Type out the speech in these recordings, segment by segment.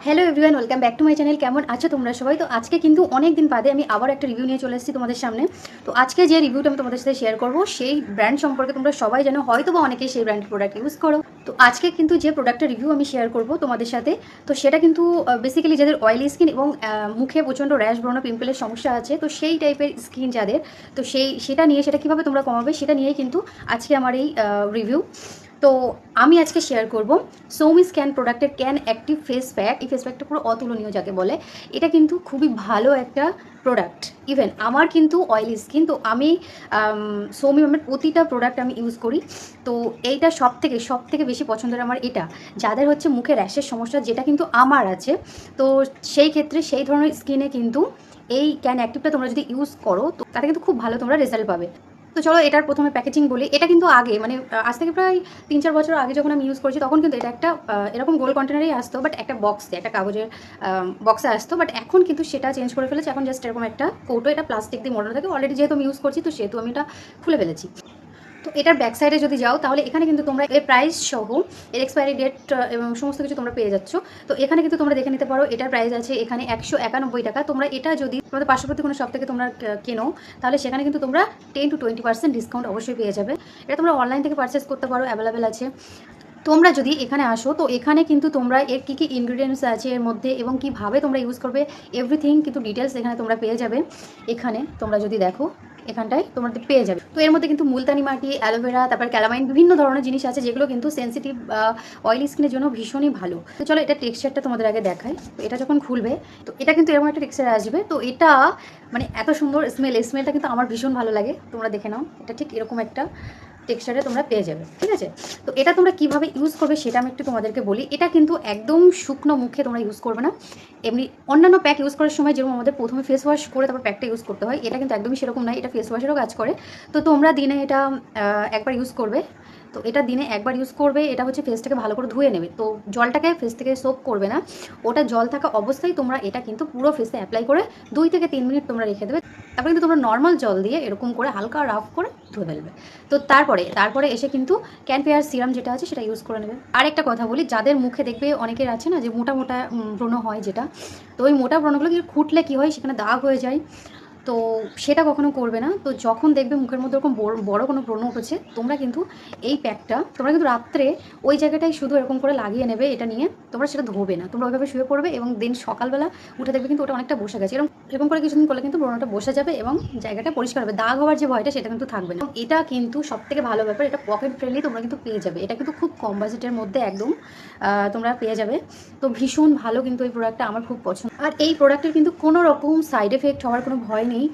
Hello everyone, welcome back to my channel. কেমন আছো তোমরা সবাই? তো আজকে কিন্তু অনেক দিন বাদে আমি আবার একটা রিভিউ নিয়ে চলে এসেছি তোমাদের সামনে। তো আজকে যে রিভিউটা আমি তোমাদের সাথে শেয়ার করবো সেই ব্র্যান্ড সম্পর্কে তোমরা সবাই জানো, হয়তো বা অনেকেই সেই ব্র্যান্ডের প্রোডাক্ট ইউজ করো। তো আজকে কিন্তু যে প্রোডাক্টের রিভিউ আমি শেয়ার করবো তোমাদের সাথে, তো সেটা কিন্তু বেসিক্যালি যাদের অয়েলি স্কিন এবং মুখে প্রচণ্ড র্যাশ, ব্রণ, পিম্পলের সমস্যা আছে, তো সেই টাইপের স্কিন যাদের, তো সেটা নিয়ে, সেটা কীভাবে তোমরা কমাবে সেটা নিয়েই কিন্তু আজকে আমার এই রিভিউ। তো আমি আজকে শেয়ার করব সৌমি স্ক্যান প্রোডাক্টের ক্যান অ্যাক্টিভ ফেস প্যাক। এই ফেস প্যাকটা পুরো অতুলনীয় যাকে বলে। এটা কিন্তু খুবই ভালো একটা প্রোডাক্ট। ইভেন আমার কিন্তু অয়েলি স্কিন, তো আমি সৌমি ম্যামের প্রতিটা প্রোডাক্ট আমি ইউজ করি। তো এইটা সব থেকে বেশি পছন্দের আমার এটা, যাদের হচ্ছে মুখে র্যাশের সমস্যা, যেটা কিন্তু আমার আছে। তো সেই ক্ষেত্রে সেই ধরনের স্কিনে কিন্তু এই ক্যান অ্যাক্টিভটা তোমরা যদি ইউজ করো, তো তাতে কিন্তু খুব ভালো তোমরা রেজাল্ট পাবে। তো চলো এটার প্রথমে প্যাকেজিং বলি। এটা কিন্তু আগে, মানে আজ থেকে প্রায় 3-4 বছর আগে যখন আমি ইউজ করেছি, তখন কিন্তু এটা একটা এরকম গোল কন্টেনারেই আসতো, বাট একটা বক্সে, একটা কাগজের বক্সে আসতো। বাট এখন কিন্তু সেটা চেঞ্জ করে ফেলেছে। এখন জাস্ট এরকম একটা কৌটো, এটা প্লাস্টিক দিয়ে মোড়ানো থাকে। অলরেডি যেহেতু আমি ইউজ করছি, তো সেহেতু আমি এটা খুলে ফেলেছি। তো এটার ব্যাক সাইডে যদি যাও, তাহলে এখানে কিন্তু তোমরা এর প্রাইস সহ, এর এক্সপায়ারি ডেট এবং সমস্ত কিছু তোমরা পেয়ে যাচ্ছ। তো এখানে কিন্তু তোমরা দেখে নিতে পারো, এটার প্রাইস আছে এখানে 191 টাকা। তোমরা এটা যদি তোমাদের পার্শ্ববর্তী কোনো শপ থেকে তোমরা কেনো, তাহলে সেখানে কিন্তু তোমরা 10-20% ডিসকাউন্ট অবশ্যই পেয়ে যাবে। এটা তোমরা অনলাইন থেকে পারচেস করতে পারো, অ্যাভেলেবেল আছে। তোমরা যদি এখানে আসো, তো এখানে কিন্তু তোমরা এর কী কী ইনগ্রিডিয়েন্টস আছে এর মধ্যে এবং কীভাবে তোমরা ইউজ করবে, এভরিথিং কিন্তু ডিটেলস এখানে তোমরা পেয়ে যাবে। এখানে তোমরা যদি দেখো, এখানটায় তোমরা পেয়ে যাবে। তো এর মধ্যে কিন্তু মুলতানি মাটি, অ্যালোভেরা, তারপর ক্যালামাইন, বিভিন্ন ধরনের জিনিস আছে, যেগুলো কিন্তু সেন্সিটিভ অয়েলি স্কিনের জন্য ভীষণই ভালো। তো চলো এটা টেক্সচারটা তোমাদের আগে দেখাই। তো এটা যখন খুলবে, তো এটা কিন্তু এরকম একটা টেক্সচার আসবে। তো এটা মানে এত সুন্দর স্মেলটা কিন্তু আমার ভীষণ ভালো লাগে। তোমরা দেখে নাও, এটা ঠিক এরকম একটা টেক্সচারে তোমরা পেয়ে যাবে, ঠিক আছে? তো এটা তোমরা কিভাবে ইউজ করবে সেটা আমি একটু তোমাদেরকে বলি। এটা কিন্তু একদম শুকনো মুখে তোমরা ইউজ করবে না। এমনি অন্যান্য প্যাক ইউজ করার সময় যেরকম আমাদের প্রথমে ফেস ওয়াশ করে তারপর প্যাকটা ইউজ করতে হয়, এটা কিন্তু একদমই সেরকম নয়। এটা ফেস ওয়াশেরও কাজ করে। তো তোমরা দিনে এটা একবার ইউজ করবে। তো এটা দিনে একবার ইউজ করবে। এটা হচ্ছে ফেসটাকে ভালো করে ধুয়ে নেবে। তো জলটাকে ফেস থেকে সোপ করবে না, ওটা জল থাকা অবস্থায় তোমরা এটা কিন্তু পুরো ফেসে অ্যাপ্লাই করে 2 থেকে 3 মিনিট তোমরা রেখে দেবে। তারপরে কিন্তু তোমরা নর্মাল জল দিয়ে এরকম করে হালকা রাফ করে ধুয়ে ফেলবে। তো তারপরে এসে কিন্তু ক্যানপেয়ার সিরাম যেটা আছে সেটা ইউজ করে নেবে। আর একটা কথা বলি, যাদের মুখে দেখবে অনেকের আছে না, যে মোটা মোটা ব্রণ হয় যেটা, তো ওই মোটা ব্রণগুলো কিন্তু খুঁটলে কী হয়, সেখানে দাগ হয়ে যায়। তো সেটা কখনো করবে না। তো যখন দেখবে মুখের মধ্যে এরকম বড় কোনো ব্রণ উঠেছে, তোমরা কিন্তু এই প্যাকটা তোমরা কিন্তু রাত্রে ওই জায়গাটায় শুধু এরকম করে লাগিয়ে নেবে। এটা নিয়ে তোমরা সেটা ধোবে না, তোমরা ওইভাবে শুয়ে পড়বে এবং দিন সকালবেলা উঠে দেখবে কিন্তু ওটা অনেকটা বসে গেছে। এরকম করে কিছুদিন করলে কিন্তু ব্রণটা বসে যাবে এবং জায়গাটা পরিষ্কার হবে। দাগ হওয়ার যে ভয়টা, সেটা কিন্তু থাকবে না। এটা কিন্তু সবথেকে ভালো ব্যাপার, এটা পকেট ফ্রেন্ডলি, তোমরা কিন্তু পেয়ে যাবে। এটা কিন্তু খুব কম বাজেটের মধ্যে একদম তোমরা পেয়ে যাবে। তো ভীষণ ভালো কিন্তু এই প্রোডাক্টটা, আমার খুব পছন্দ। আর এই প্রোডাক্টের কিন্তু কোনো রকম সাইড এফেক্ট হওয়ার কোনো ভয় নেই।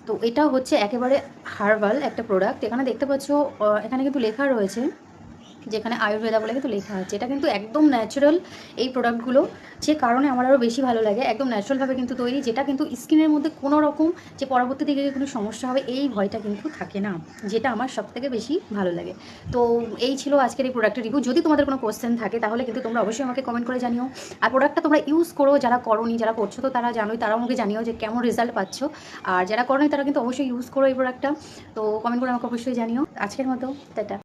তো এটা হচ্ছে একেবারে হার্বাল একটা প্রোডাক্ট। এখানে দেখতে পাচ্ছ, এখানে কিন্তু লেখা রয়েছে, যেখানে আয়ুর্বেদা বলে কিন্তু লেখা আছে। এটা কিন্তু একদম ন্যাচারাল এই প্রোডাক্টগুলো, যে কারণে আমার আরও বেশি ভালো লাগে। একদম ন্যাচারালভাবে কিন্তু তৈরি, যেটা কিন্তু স্কিনের মধ্যে কোনো রকম যে পরবর্তী দিকে কোনো সমস্যা হবে এই ভয়টা কিন্তু থাকে না, যেটা আমার সবথেকে বেশি ভালো লাগে। তো এই ছিল আজকের এই প্রোডাক্টের রিভিউ। যদি তোমাদের কোনো কোয়েশ্চেন থাকে, তাহলে কিন্তু তোমরা অবশ্যই আমাকে কমেন্ট করে জানিও। আর প্রোডাক্টটা তোমরা ইউজ করো, যারা করোনি, যারা করছো তো তারা জানোই, তারাও আমাকে জানিও যে কেমন রেজাল্ট পাচ্ছ। আর যারা করোনি তারা কিন্তু অবশ্যই ইউজ করো এই প্রোডাক্টটা। তো কমেন্ট করে আমাকে অবশ্যই জানিও। আজকের মতো টাটা।